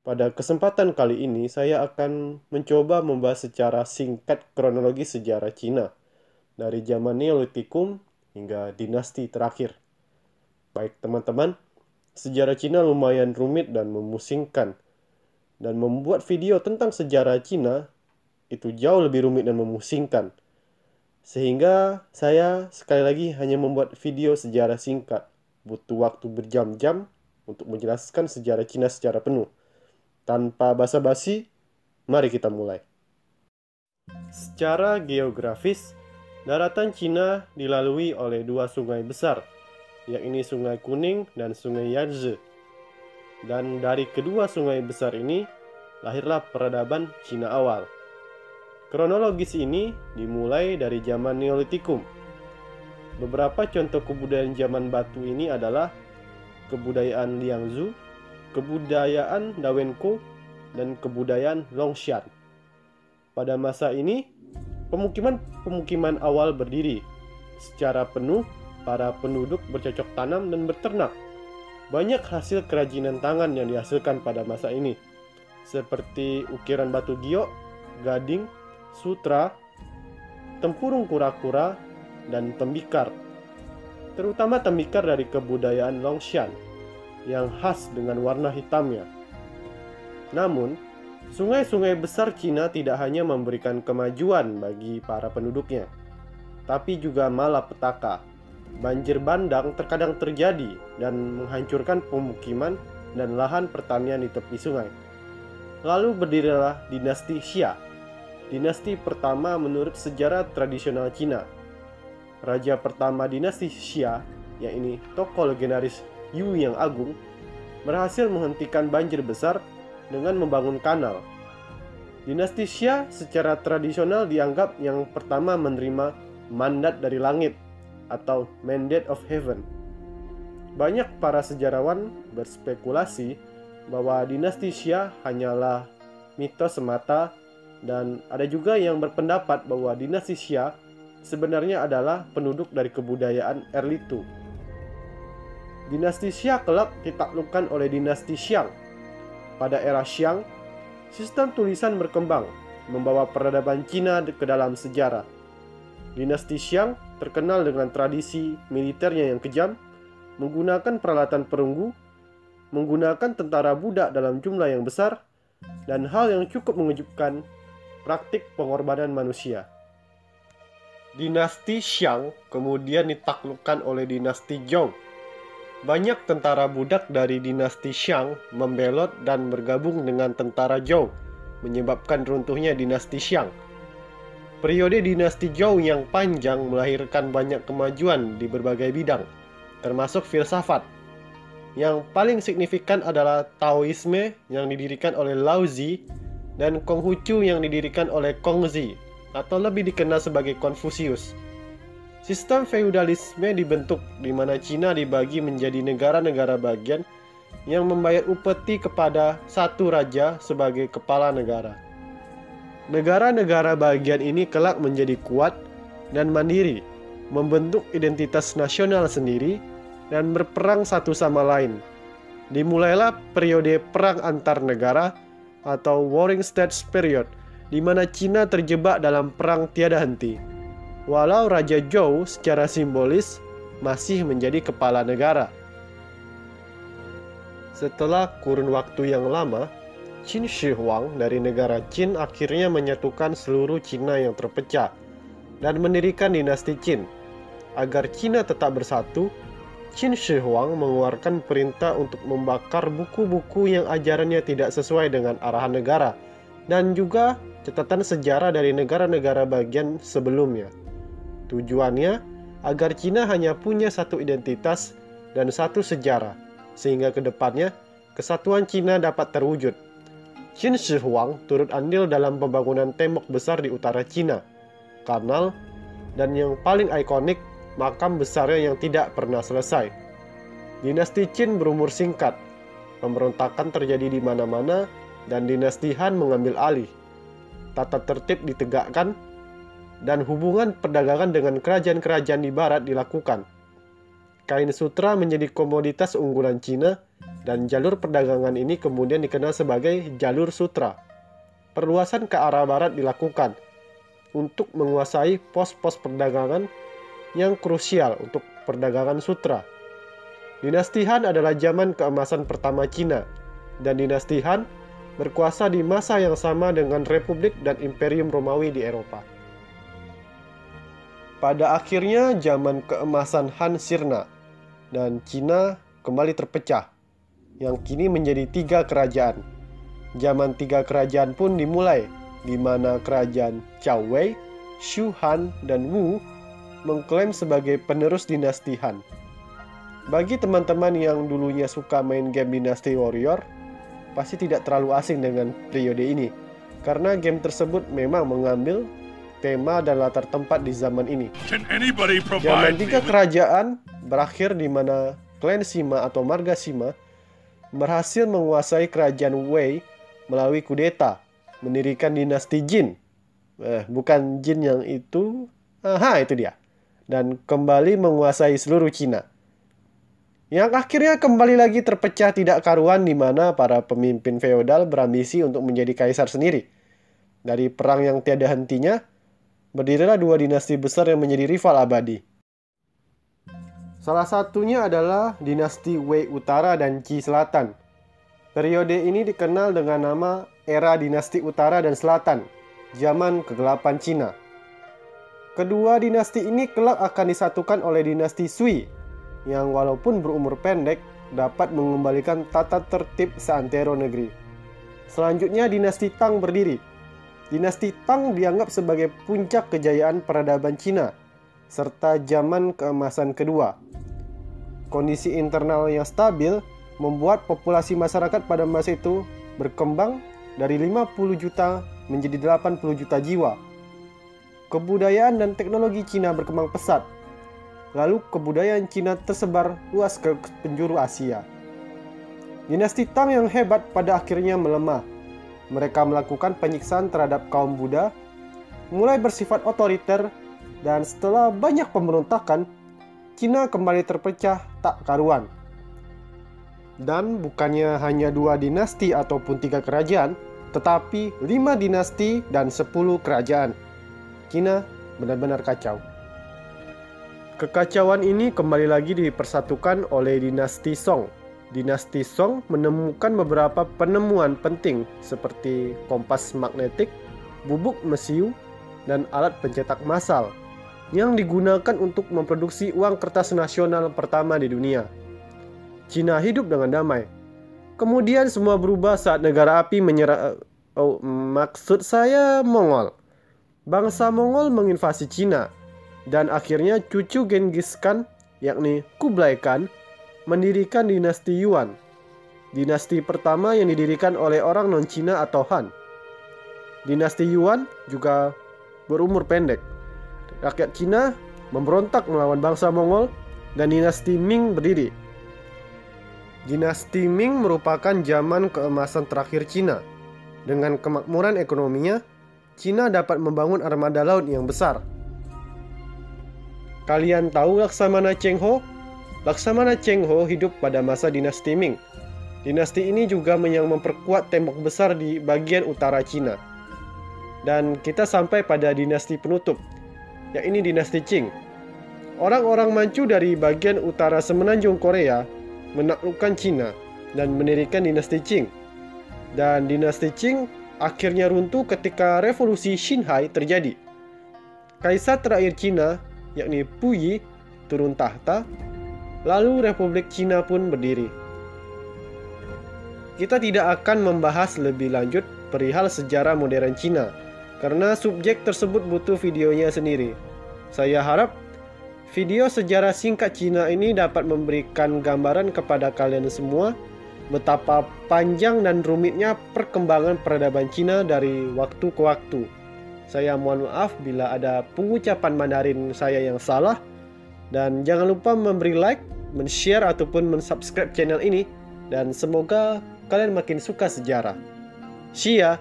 Pada kesempatan kali ini, saya akan mencoba membahas secara singkat kronologi sejarah Cina, dari zaman Neolitikum hingga dinasti terakhir. Baik teman-teman, sejarah Cina lumayan rumit dan memusingkan, dan membuat video tentang sejarah Cina itu jauh lebih rumit dan memusingkan. Sehingga saya sekali lagi hanya membuat video sejarah singkat, butuh waktu berjam-jam untuk menjelaskan sejarah Cina secara penuh. Tanpa basa-basi, mari kita mulai. Secara geografis, daratan Cina dilalui oleh dua sungai besar, yakni Sungai Kuning dan Sungai Yangtze. Dan dari kedua sungai besar ini, lahirlah peradaban Cina awal. Kronologis ini dimulai dari zaman Neolitikum. Beberapa contoh kebudayaan zaman batu ini adalah kebudayaan Liangzhu, kebudayaan Dawenko, dan kebudayaan Longshan. Pada masa ini, pemukiman awal berdiri. Secara penuh, para penduduk bercocok tanam dan berternak. Banyak hasil kerajinan tangan yang dihasilkan pada masa ini, seperti ukiran batu giok, gading, sutra, tempurung kura-kura, dan tembikar. Terutama tembikar dari kebudayaan Longshan, yang khas dengan warna hitamnya. Namun, sungai-sungai besar Cina tidak hanya memberikan kemajuan bagi para penduduknya, tapi juga malapetaka. Banjir bandang terkadang terjadi dan menghancurkan pemukiman dan lahan pertanian di tepi sungai. Lalu berdirilah dinasti Xia, dinasti pertama menurut sejarah tradisional Cina. Raja pertama dinasti Xia, yakni tokoh legendaris Yu yang Agung, berhasil menghentikan banjir besar dengan membangun kanal. Dinasti Xia secara tradisional dianggap yang pertama menerima mandat dari langit atau Mandate of Heaven. Banyak para sejarawan berspekulasi bahwa dinasti Xia hanyalah mitos semata, dan ada juga yang berpendapat bahwa dinasti Xia sebenarnya adalah penduduk dari kebudayaan Erlitou. Dinasti Xia kelak ditaklukkan oleh dinasti Xiang. Pada era Xiang, sistem tulisan berkembang, membawa peradaban Cina ke dalam sejarah. Dinasti Xiang terkenal dengan tradisi militernya yang kejam, menggunakan peralatan perunggu, menggunakan tentara budak dalam jumlah yang besar, dan hal yang cukup mengejutkan, praktik pengorbanan manusia. Dinasti Xiang kemudian ditaklukkan oleh dinasti Zhou. Banyak tentara budak dari dinasti Xiang membelot dan bergabung dengan tentara Zhou, menyebabkan runtuhnya dinasti Xiang. Periode dinasti Zhou yang panjang melahirkan banyak kemajuan di berbagai bidang, termasuk filsafat. Yang paling signifikan adalah Taoisme yang didirikan oleh Laozi dan Konghucu yang didirikan oleh Kongzi, atau lebih dikenal sebagai Konfusius. Sistem feudalisme dibentuk di mana Cina dibagi menjadi negara-negara bagian yang membayar upeti kepada satu raja sebagai kepala negara. Negara-negara bagian ini kelak menjadi kuat dan mandiri, membentuk identitas nasional sendiri, dan berperang satu sama lain. Dimulailah periode perang antar negara atau Warring States Period, di mana Cina terjebak dalam perang tiada henti. Walau Raja Zhou secara simbolis masih menjadi kepala negara. Setelah kurun waktu yang lama, Qin Shi Huang dari negara Qin akhirnya menyatukan seluruh Cina yang terpecah dan mendirikan dinasti Qin. Agar Cina tetap bersatu, Qin Shi Huang mengeluarkan perintah untuk membakar buku-buku yang ajarannya tidak sesuai dengan arahan negara, dan juga catatan sejarah dari negara-negara bagian sebelumnya. Tujuannya agar Cina hanya punya satu identitas dan satu sejarah, sehingga ke depannya kesatuan Cina dapat terwujud. Qin Shi Huang turut andil dalam pembangunan tembok besar di utara Cina, kanal, dan yang paling ikonik, makam besarnya yang tidak pernah selesai. Dinasti Qin berumur singkat, pemberontakan terjadi di mana-mana, dan dinasti Han mengambil alih. Tata tertib ditegakkan, dan hubungan perdagangan dengan kerajaan-kerajaan di barat dilakukan. kain sutra menjadi komoditas unggulan Cina dan jalur perdagangan ini kemudian dikenal sebagai jalur sutra. Perluasan ke arah barat dilakukan untuk menguasai pos-pos perdagangan yang krusial untuk perdagangan sutra. Dinasti Han adalah zaman keemasan pertama Cina, dan dinasti Han berkuasa di masa yang sama dengan Republik dan Imperium Romawi di Eropa. Pada akhirnya zaman keemasan Han sirna, dan Cina kembali terpecah, yang kini menjadi 3 kerajaan. Zaman 3 kerajaan pun dimulai, di mana kerajaan Cao Wei, Shu Han, dan Wu mengklaim sebagai penerus dinasti Han. Bagi teman-teman yang dulunya suka main game Dynasty Warrior, pasti tidak terlalu asing dengan periode ini, karena game tersebut memang mengambil tema dan latar tempat di zaman ini. Zaman 3 kerajaan berakhir di mana klan Sima atau marga Sima berhasil menguasai kerajaan Wei melalui kudeta, mendirikan dinasti Jin. Bukan Jin yang itu, itu dia. Dan kembali menguasai seluruh Cina. Yang akhirnya kembali lagi terpecah tidak karuan di mana para pemimpin feodal berambisi untuk menjadi kaisar sendiri. Dari perang yang tiada hentinya, berdirilah 2 dinasti besar yang menjadi rival abadi. Salah satunya adalah dinasti Wei Utara dan Qi Selatan. Periode ini dikenal dengan nama era dinasti Utara dan Selatan, zaman kegelapan Cina. Kedua dinasti ini kelak akan disatukan oleh dinasti Sui, yang walaupun berumur pendek, dapat mengembalikan tata tertib seantero negeri. Selanjutnya dinasti Tang berdiri. Dinasti Tang dianggap sebagai puncak kejayaan peradaban Cina, serta zaman keemasan kedua. Kondisi internal yang stabil membuat populasi masyarakat pada masa itu berkembang dari 50 juta menjadi 80 juta jiwa. Kebudayaan dan teknologi Cina berkembang pesat. Lalu kebudayaan Cina tersebar luas ke penjuru Asia. Dinasti Tang yang hebat pada akhirnya melemah. Mereka melakukan penyiksaan terhadap kaum Buddha, mulai bersifat otoriter, dan setelah banyak pemberontakan, Cina kembali terpecah tak karuan. Dan bukannya hanya 2 dinasti ataupun 3 kerajaan, tetapi 5 dinasti dan 10 kerajaan. Cina benar-benar kacau. Kekacauan ini kembali lagi dipersatukan oleh dinasti Song. Dinasti Song menemukan beberapa penemuan penting seperti kompas magnetik, bubuk mesiu, dan alat pencetak massal yang digunakan untuk memproduksi uang kertas nasional pertama di dunia. Cina hidup dengan damai. Kemudian semua berubah saat negara api menyerang. Maksud saya Mongol. Bangsa Mongol menginvasi Cina, dan akhirnya cucu Genghis Khan, yakni Kublai Khan, mendirikan dinasti Yuan. Dinasti pertama yang didirikan oleh orang non-Cina atau Han. Dinasti Yuan juga berumur pendek. Rakyat Cina memberontak melawan bangsa Mongol dan dinasti Ming berdiri. Dinasti Ming merupakan zaman keemasan terakhir Cina. Dengan kemakmuran ekonominya, Cina dapat membangun armada laut yang besar. Kalian tahu Laksamana Cheng Ho? Laksamana Cheng Ho hidup pada masa dinasti Ming. Dinasti ini juga yang memperkuat tembok besar di bagian utara Cina. Dan kita sampai pada dinasti penutup, yakni dinasti Qing. Orang-orang Manchu dari bagian utara semenanjung Korea menaklukkan Cina dan mendirikan dinasti Qing. Dan dinasti Qing akhirnya runtuh ketika revolusi Xinhai terjadi. Kaisar terakhir Cina, yakni Puyi, turun tahta, lalu Republik Cina pun berdiri. Kita tidak akan membahas lebih lanjut perihal sejarah modern Cina, karena subjek tersebut butuh videonya sendiri. Saya harap video sejarah singkat Cina ini dapat memberikan gambaran kepada kalian semua betapa panjang dan rumitnya perkembangan peradaban Cina dari waktu ke waktu. Saya mohon maaf bila ada pengucapan Mandarin saya yang salah, dan jangan lupa memberi like, men-share ataupun men-subscribe channel ini, dan semoga kalian makin suka sejarah. Xia!